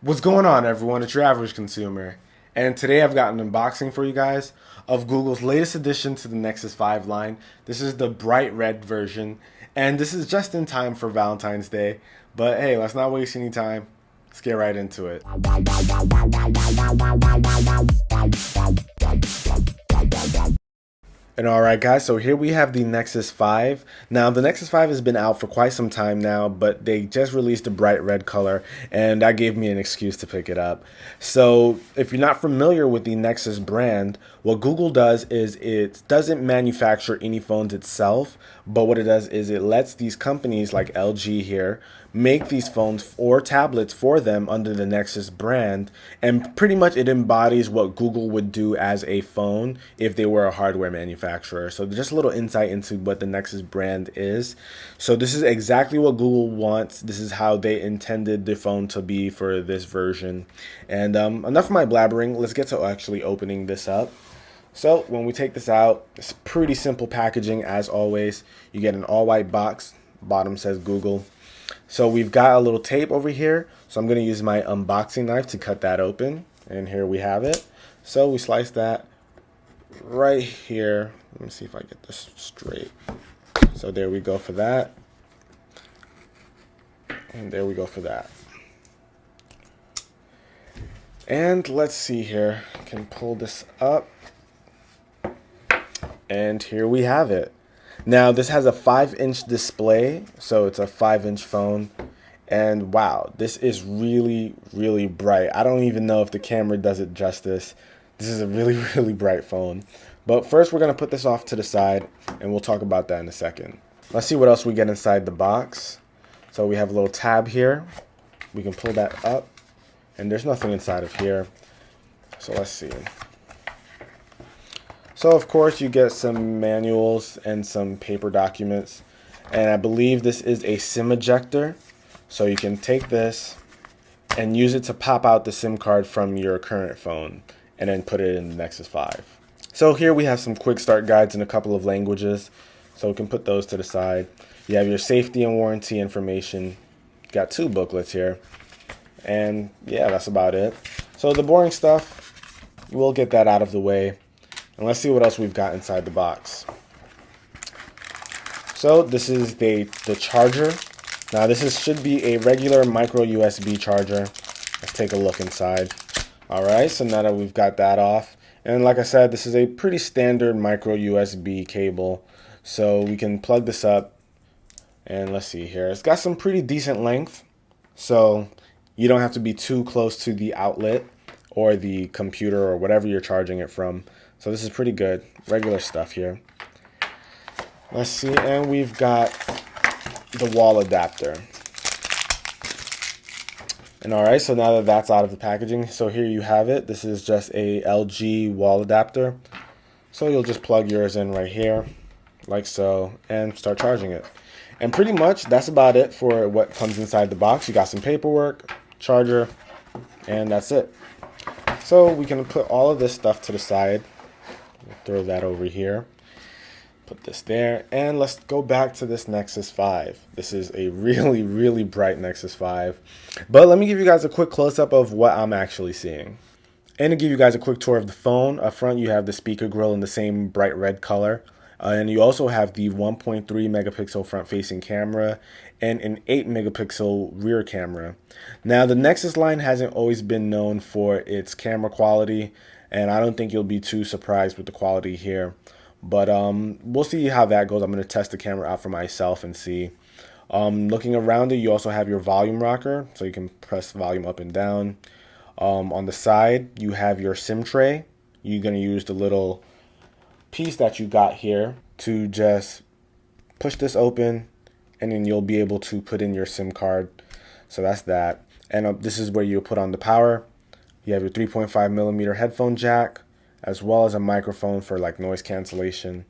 What's going on, everyone? It's your average consumer. And today I've got an unboxing for you guys of Google's latest addition to the Nexus 5 line. This is the bright red version, and this is just in time for Valentine's Day. But hey, let's not waste any time. Let's get right into it. And alright guys, so here we have the Nexus 5. Now the Nexus 5 has been out for quite some time now, but they just released a bright red color and that gave me an excuse to pick it up. So if you're not familiar with the Nexus brand, what Google does is it doesn't manufacture any phones itself, but what it does is it lets these companies like LG here make these phones or tablets for them under the Nexus brand, and pretty much it embodies what Google would do as a phone if they were a hardware manufacturer. So just a little insight into what the Nexus brand is. So this is exactly what Google wants. This is how they intended the phone to be for this version. And enough of my blabbering. Let's get to actually opening this up. So when we take this out, it's pretty simple packaging as always. You get an all white box. Bottom says Google. So we've got a little tape over here. So I'm going to use my unboxing knife to cut that open. And here we have it. So we slice that right here. Let me see if I get this straight. So there we go for that. And there we go for that. And let's see here. I can pull this up. And here we have it. Now this has a 5-inch display, so it's a 5-inch phone. And wow, this is really, really bright. I don't even know if the camera does it justice. This is a really, really bright phone. But first we're going to put this off to the side and we'll talk about that in a second. Let's see what else we get inside the box. So we have a little tab here. We can pull that up and there's nothing inside of here. So let's see. So of course you get some manuals and some paper documents, and I believe this is a SIM ejector, so you can take this and use it to pop out the SIM card from your current phone and then put it in the Nexus 5. So here we have some quick start guides in a couple of languages, so we can put those to the side. You have your safety and warranty information. Got 2 booklets here, and yeah, that's about it. So the boring stuff, we'll get that out of the way. And let's see what else we've got inside the box. So this is the charger. Now should be a regular micro USB charger. Let's take a look inside. Alright, so now that we've got that off. And like I said, this is a pretty standard micro USB cable. So we can plug this up. And let's see here. It's got some pretty decent length. So you don't have to be too close to the outlet or the computer or whatever you're charging it from. So this is pretty good. Regular stuff here. Let's see, and we've got the wall adapter. And alright, so now that that's out of the packaging, so here you have it. This is just a LG wall adapter. So you'll just plug yours in right here, like so, and start charging it. And pretty much that's about it for what comes inside the box. You got some paperwork, charger, and that's it. So we can put all of this stuff to the side. Throw that over here, put this there, and let's go back to this Nexus 5. This is a really, really bright Nexus 5, but let me give you guys a quick close-up of what I'm actually seeing. And to give you guys a quick tour of the phone, up front you have the speaker grill in the same bright red color, and you also have the 1.3 megapixel front-facing camera and an 8 megapixel rear camera. Now the Nexus line hasn't always been known for its camera quality, and I don't think you'll be too surprised with the quality here. But we'll see how that goes. I'm going to test the camera out for myself and see. Looking around it, you also have your volume rocker, so you can press volume up and down. On the side, you have your SIM tray. You're going to use the little piece that you got here to just push this open, and then you'll be able to put in your SIM card. So that's that. And this is where you put on the power. You have your 3.5 millimeter headphone jack, as well as a microphone for like noise cancellation.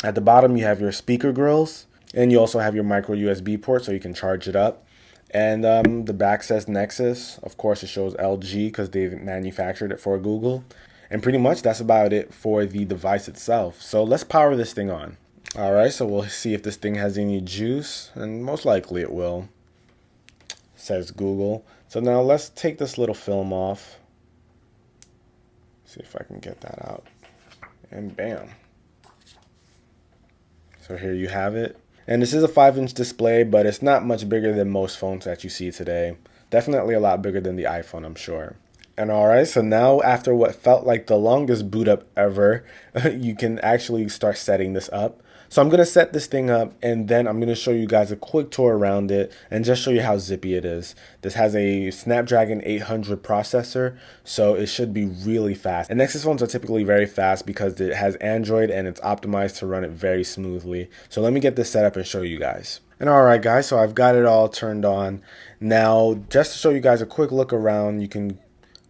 At the bottom, you have your speaker grills, and you also have your micro USB port so you can charge it up. And the back says Nexus. Of course, it shows LG because they've manufactured it for Google. And pretty much that's about it for the device itself. So let's power this thing on. All right, so we'll see if this thing has any juice, and most likely it will. Says Google. So now let's take this little film off. See if I can get that out. And bam. So here you have it. And this is a 5-inch display, but it's not much bigger than most phones that you see today. Definitely a lot bigger than the iPhone, I'm sure. And alright, so now after what felt like the longest boot up ever, you can actually start setting this up. So I'm going to set this thing up, and then I'm going to show you guys a quick tour around it and just show you how zippy it is. This has a Snapdragon 800 processor, so it should be really fast. And Nexus phones are typically very fast because it has Android and it's optimized to run it very smoothly. So let me get this set up and show you guys. And alright guys, so I've got it all turned on. Now, just to show you guys a quick look around, you can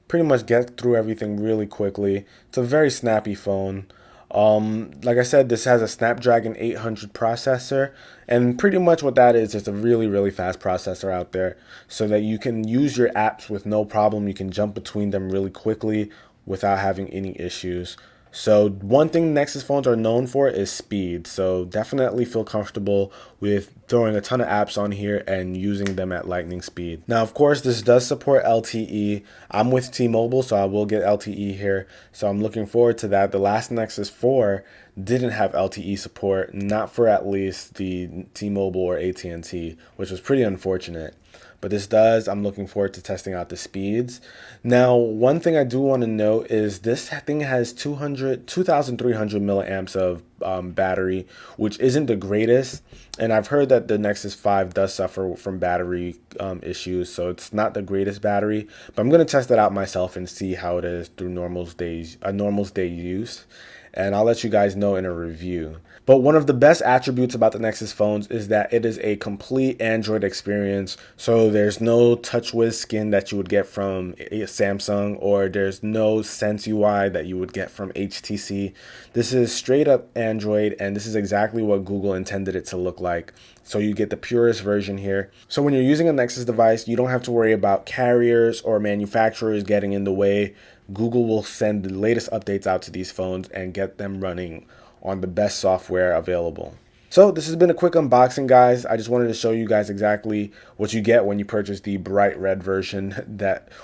pretty much get through everything really quickly. It's a very snappy phone. Like I said, this has a Snapdragon 800 processor, and pretty much what that is a really fast processor out there, so that you can use your apps with no problem. You can jump between them really quickly without having any issues. So one thing Nexus phones are known for is speed. So definitely feel comfortable with throwing a ton of apps on here and using them at lightning speed. Now, of course, this does support LTE. I'm with T-Mobile, so I will get LTE here. So I'm looking forward to that. The last Nexus 4 didn't have LTE support, not for at least the T-Mobile or AT&T, which was pretty unfortunate. But this does. I'm looking forward to testing out the speeds. Now, one thing I do want to note is this thing has 2,300 milliamps of battery, which isn't the greatest. And I've heard that the Nexus 5 does suffer from battery issues, so it's not the greatest battery. But I'm going to test it out myself and see how it is through normal day use. And I'll let you guys know in a review. But one of the best attributes about the Nexus phones is that it is a complete Android experience. So there's no TouchWiz skin that you would get from Samsung, or there's no Sense UI that you would get from HTC. This is straight up Android, and this is exactly what Google intended it to look like. So you get the purest version here. So when you're using a Nexus device, you don't have to worry about carriers or manufacturers getting in the way. Google will send the latest updates out to these phones and get them running on the best software available. So this has been a quick unboxing, guys. I just wanted to show you guys exactly what you get when you purchase the bright red version,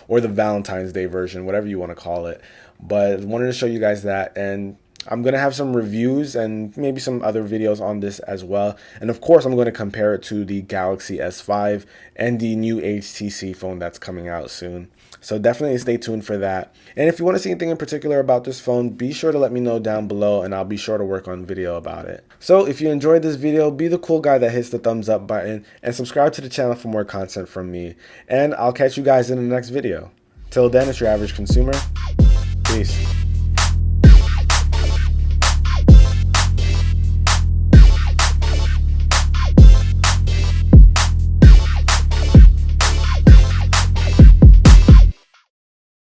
or the Valentine's Day version, whatever you want to call it. But I wanted to show you guys that, and I'm going to have some reviews and maybe some other videos on this as well. And of course, I'm going to compare it to the Galaxy S5 and the new HTC phone that's coming out soon. So definitely stay tuned for that. And if you want to see anything in particular about this phone, be sure to let me know down below, and I'll be sure to work on video about it. So if you enjoyed this video, be the cool guy that hits the thumbs up button and subscribe to the channel for more content from me. And I'll catch you guys in the next video. Till then, it's your average consumer. Peace.